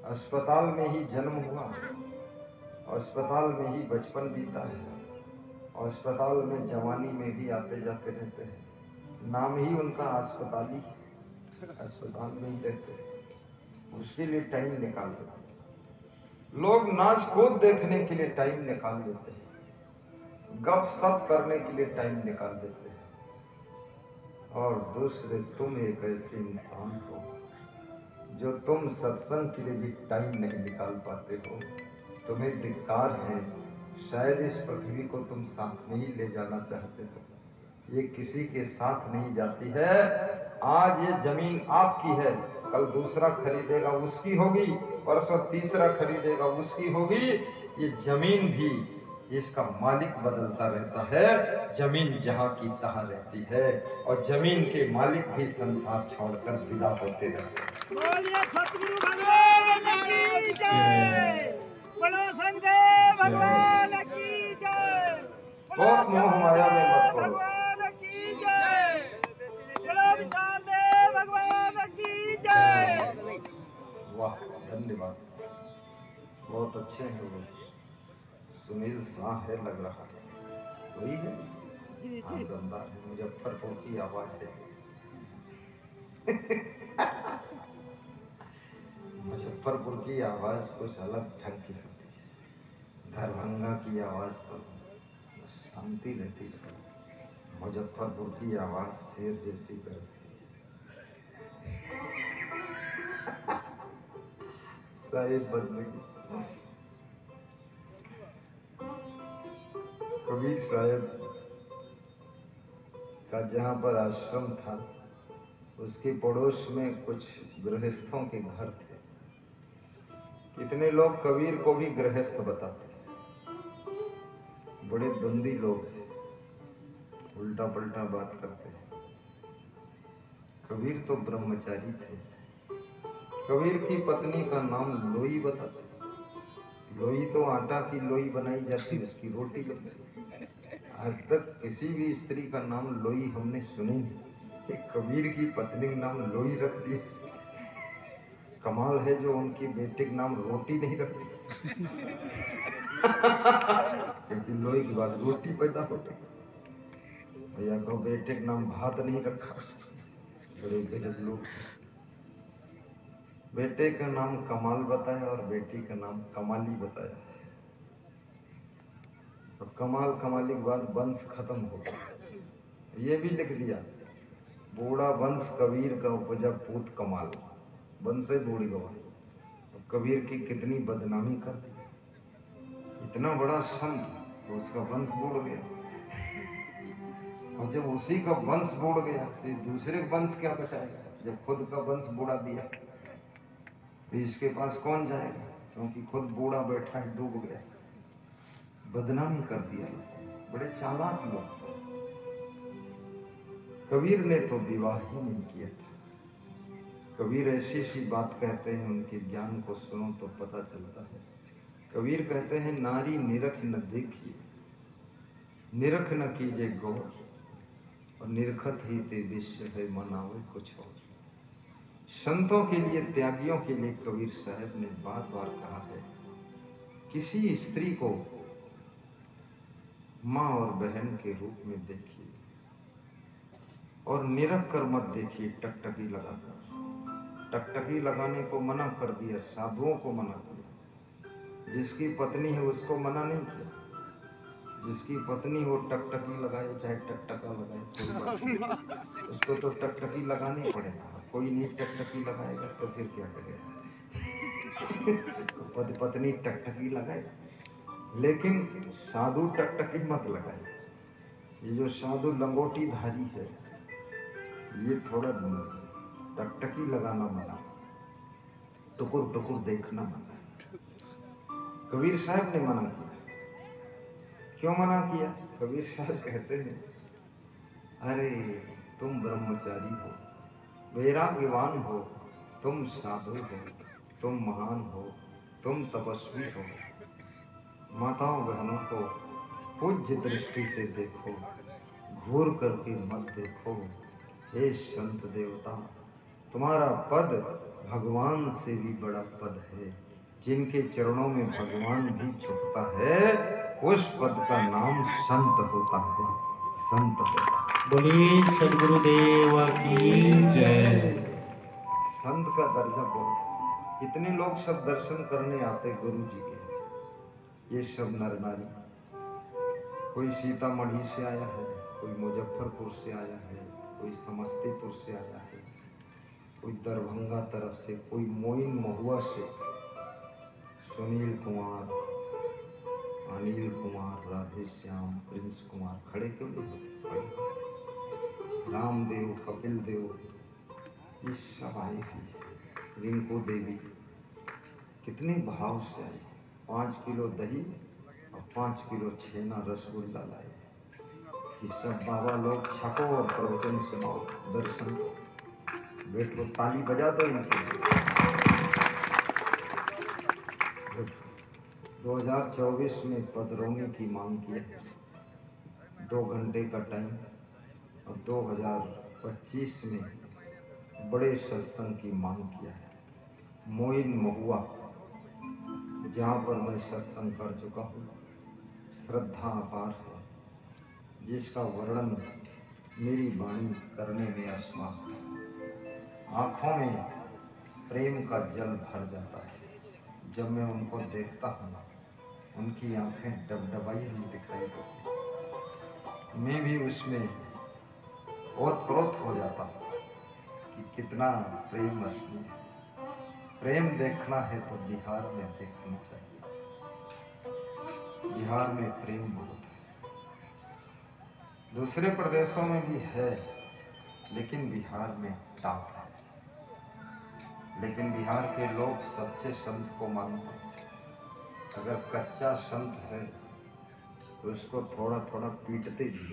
अस्पताल में ही जन्म हुआ, अस्पताल में ही बचपन बीता है, अस्पताल में जवानी में भी आते जाते रहते हैं। नाम ही उनका अस्पताली है, अस्पताल में ही रहते हैं। उसके लिए टाइम निकाल देते हैं। लोग नाच कूद देखने के लिए टाइम निकाल देते हैं, गप सप करने के लिए टाइम निकाल देते हैं, और दूसरे तुम एक ऐसे इंसान हो जो तुम सत्संग के लिए भी टाइम नहीं निकाल पाते हो। तुम्हें धिक्कार है, शायद इस पृथ्वी को तुम साथ में ही ले जाना चाहते हो। ये किसी के साथ नहीं जाती है। आज ये जमीन आपकी है, कल दूसरा खरीदेगा उसकी होगी, परसों तीसरा खरीदेगा उसकी होगी। ये जमीन भी इसका मालिक बदलता रहता है, जमीन जहां की तहां रहती है, और जमीन के मालिक भी संसार छोड़कर विदा होते रहते हैं। बोलिए सतगुरु भगवान की जय, बोलो संजय भगवान की जय, बहुत मोह माया में मत पड़ो। भगवान की जय, बोलो विशाल देव भगवान की जय। वाह, धन्यवाद, बहुत अच्छे हैं वो। सुनील शाह है लग रहा है, वही है। हाँ, दमदार है, मुजफ्फरपुर की आवाज है। मुजफ्फरपुर की आवाज कुछ अलग ढंग की होती है। दरभंगा की आवाज तो शांति रहती है, मुजफ्फरपुर की आवाज शेर जैसी गरजती है। शायद बदलेगी, कबीर साहब का जहाँ पर आश्रम था, उसके पड़ोस में कुछ गृहस्थों के घर थे। कितने लोग कबीर को भी गृहस्थ बताते हैं, बड़े धुंधी लोग हैं, उल्टा पलटा बात करते हैं। कबीर तो ब्रह्मचारी थे। कबीर की पत्नी का नाम लोई बताते। लोई तो आटा की लोई बनाई जाती, उसकी रोटी बनती। आज तक किसी भी स्त्री का नाम लोई हमने सुनी नहीं। कबीर की पत्नी का नाम लोई रख दी। कमाल है जो उनकी बेटे का नाम रोटी नहीं रखती। क्योंकि लोई के बाद रोटी पैदा होती। भैया को बेटे का नाम भात नहीं रखा, बड़े गजब लोग। बेटे का नाम कमाल बताया और बेटी का नाम कमाली बताया। और कमाल कमाली के बाद वंश खत्म हो गया। ये भी लिख दिया, बूढ़ा वंश कबीर का उपजा पूत कमाल, वंश से बूढ़ी गवा। कबीर की कितनी बदनामी कर दी। इतना बड़ा संत, तो उसका वंश बूढ़ गया। और जब उसी का वंश बूढ़ गया तो दूसरे वंश क्या बचाएगा? जब खुद का वंश बूढ़ा दिया तो इसके पास कौन जाएगा? क्योंकि खुद बूढ़ा बैठा है, डूब गया। बदनामी कर दिया। बड़े चालाक लोग। कबीर ने तो विवाह ही नहीं किया था। कबीर ऐसी सी बात कहते हैं, उनके ज्ञान को सुनो तो पता चलता है। कबीर कहते हैं, नारी निरख न देखिए, निरख न कीजिए गौर, और निरखत ही ते विश्व है मनावे कुछ और। संतों के लिए, त्यागियों के लिए कबीर साहब ने बार बार कहा है, किसी स्त्री को माँ और बहन के रूप में देखिए, और निरख कर मत देखिए टकटकी लगाकर। टकटकी लगाने को मना कर दिया, साधुओं को मना किया। जिसकी पत्नी है उसको मना नहीं किया। जिसकी पत्नी हो टकटकी लगाए, चाहे टकटका लगाए, उसको तो टकटकी लगानी पड़ेगा। कोई नहीं टकटकी लगाएगा तो फिर क्या करेगा? पत्नी टकटकी लगाए, लेकिन साधु टकटकी मत लगाए। ये जो साधु लंगोटी धारी है, ये थोड़ा टकटकी लगाना मना, टुकुर टुकुर देखना मना। कबीर साहब ने मना किया। क्यों मना किया? कबीर साहब कहते हैं, अरे तुम ब्रह्मचारी हो, वैराग्यवान हो, तुम साधु हो, तुम महान हो, तुम तपस्वी हो। माताओं बहनों को पूज्य दृष्टि से देखो, घूर करके मत देखो। हे संत देवता, तुम्हारा पद भगवान से भी बड़ा पद है। जिनके चरणों में भगवान भी झुकता है, उस पद का नाम संत होता है। संत होता है। बोलिए सदगुरुदेव की जय। संत का दर्जा बहुत। कितने लोग सब दर्शन करने आते गुरु जी के, ये सब नर नारी। कोई सीतामढ़ी से आया है, कोई मुजफ्फरपुर से आया है, कोई समस्तीपुर से आया है, कोई दरभंगा तरफ से, कोई मोइन महुआ से। सुनील कुमार, अनिल कुमार, राधेश्याम, प्रिंस कुमार खड़े क्यों नहीं होते? रामदेव, कपिल देव, ये सब आए हैं। रिंकू देवी कितने भाव से आई। 5 किलो दही और 5 किलो छेना रसगुल्ला लाए कि सब बाबा लोग छको और प्रवचन सुनाओ, दर्शन। बैठो, ताली बजा दो इनके लिए। 2024 में पदरोनी की मांग की है, 2 घंटे का टाइम। और 2025 में बड़े सत्संग की मांग किया है। मोइन महुआ, जहाँ पर मैं सत्संग कर चुका हूँ, श्रद्धा अपार है, जिसका वर्णन मेरी वाणी करने में असमर्थ है। आँखों में प्रेम का जल भर जाता है जब मैं उनको देखता हूँ। उनकी आंखें डबडबाई हुई दिखाई देती। मैं भी उसमें ओतप्रोत हो जाता हूँ कि कितना प्रेम असली है। प्रेम देखना है तो बिहार में देखना चाहिए। बिहार में प्रेम बहुत है। दूसरे प्रदेशों में भी है, लेकिन बिहार में टॉप है। लेकिन बिहार के लोग सच्चे संत को मानते हैं। अगर कच्चा संत है तो उसको थोड़ा थोड़ा पीटते भी।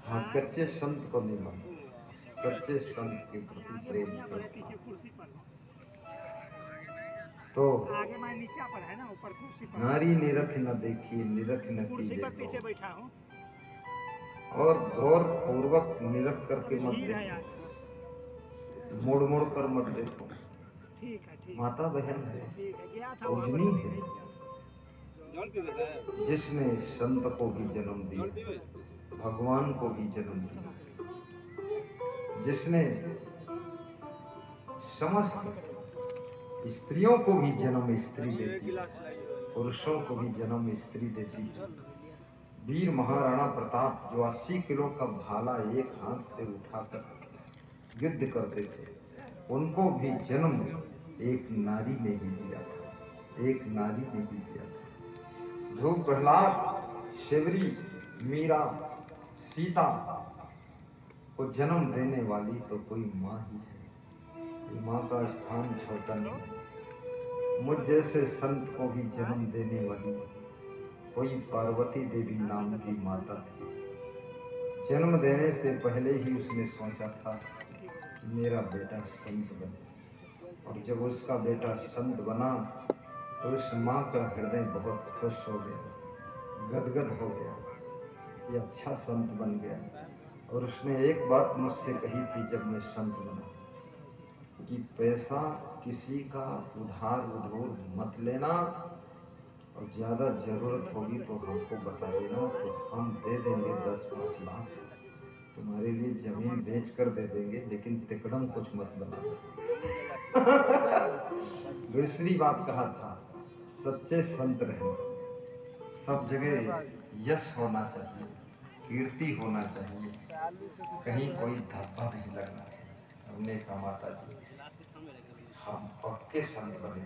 हाँ, कच्चे संत को नहीं मानते, सच्चे संत के प्रति प्रेम श्रद्धा। तो आगे मैं नीचे पर है ना, ऊपर कुर्सी पर। नारी निरख न देखिए, निरख न कुर्सी पर पीछे कीजिए, बैठा हूँ। और गौर पूर्वक निरख करके मत हीर है यार। देखो, मुड़ मुड़ कर मत देखो। ठीक है, ठीक माता बहन है, ठीक है। गया था पूजनी है, जिसने संत को भी जन्म दिया, भगवान को भी जन्म दिया, जिसने समस्त स्त्रियों को भी जन्म स्त्री देती, पुरुषों को भी जन्म स्त्री देती। वीर महाराणा प्रताप जो 80 किलो का भाला एक हाथ से उठाकर युद्ध करते थे, उनको भी जन्म एक नारी ने ही दिया था। एक नारी ने ही दिया था। जो प्रहलाद, शिवरी, मीरा, सीता को जन्म देने वाली तो कोई माँ ही है। माँ का स्थान छोटा नहीं। मुझ जैसे संत को भी जन्म देने वाली कोई पार्वती देवी नाम की माता थी। जन्म देने से पहले ही उसने सोचा था कि मेरा बेटा संत बने। और जब उसका बेटा संत बना तो उस माँ का हृदय बहुत खुश हो गया, गदगद हो गया, ये अच्छा संत बन गया। और उसने एक बात मुझसे कही थी जब मैं संत बना, कि पैसा किसी का उधार उधूर मत लेना, और ज़्यादा ज़रूरत होगी तो हमको बता देना, तो हम दे देंगे 10-5 लाख, तुम्हारे लिए जमीन बेच कर दे देंगे, लेकिन तिकड़म कुछ मत बना। दूसरी बात कहा था, सच्चे संत रहना, सब जगह यश होना चाहिए, कीर्ति होना चाहिए, कहीं कोई धब्बा नहीं लगना चाहिए। हमने कहा माता जी हम पक्के संत बने,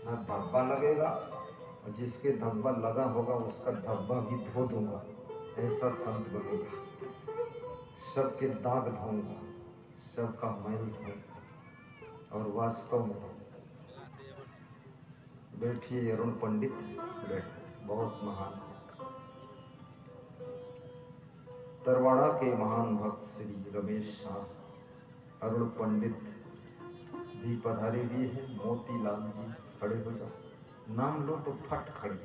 ना धब्बा लगेगा, और जिसके धब्बा लगा होगा उसका धब्बा भी धो दूंगा, ऐसा संत बनेगा। सबके दाग धोऊंगा, सबका मैल धोऊंगा। और वास्तव में बैठिए अरुण पंडित, बैठे, बहुत महान है। तरवाड़ा के महान भक्त श्री रमेश शाह अरुण पंडित भी पधारे हुए हैं। मोतीलाल जी खड़े हो जाओ, नाम लो तो फट खड़े,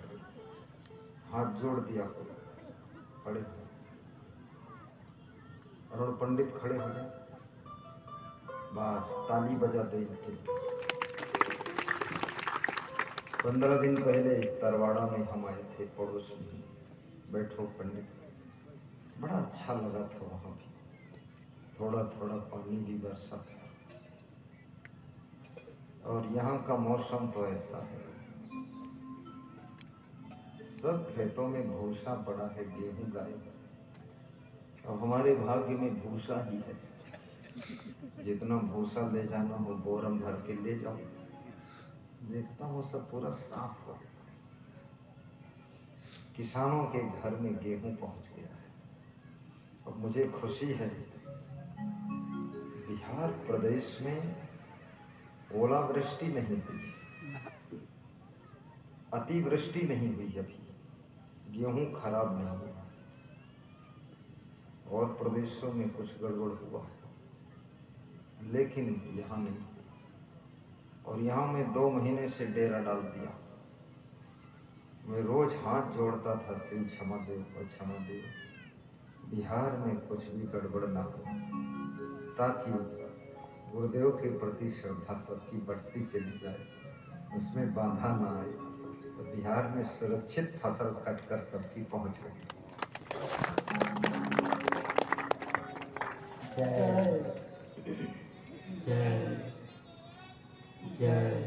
हाथ जोड़ दिया करो, खड़े हो। अरुण पंडित खड़े हो जाए, बस ताली बजा दे इनके लिए। 15 दिन पहले तरवाड़ा में हम आए थे, पड़ोस में। बैठो पंडित, बड़ा अच्छा लगा था वहां भी। थोड़ा थोड़ा पानी भी बरसा था। और यहाँ का मौसम तो ऐसा है, सब खेतों में भूसा पड़ा है, गेहूं गायब। और हमारे भाग्य में भूसा ही है। जितना भूसा ले जाना हो बोरम भर के ले जाओ। देखता हूँ सब पूरा साफ हो। किसानों के घर में गेहूं पहुंच गया है। और मुझे खुशी है, बिहार प्रदेश में ओलावृष्टि नहीं हुई, अतिवृष्टि नहीं हुई, अभी गेहूं खराब नहीं हुआ। और प्रदेशों में कुछ गड़बड़ हुआ है, लेकिन यहाँ नहीं। और यहाँ मैं 2 महीने से डेरा डाल दिया। मैं रोज हाथ जोड़ता था, शिव क्षमा देव और क्षमा देव, बिहार में कुछ भी गड़बड़ ना हो, ताकि गुरुदेव के प्रति श्रद्धा सबकी बढ़ती चली जाए, उसमें बाधा ना आए, तो बिहार में सुरक्षित फसल कटकर सबकी पहुंच रही। जय जय जय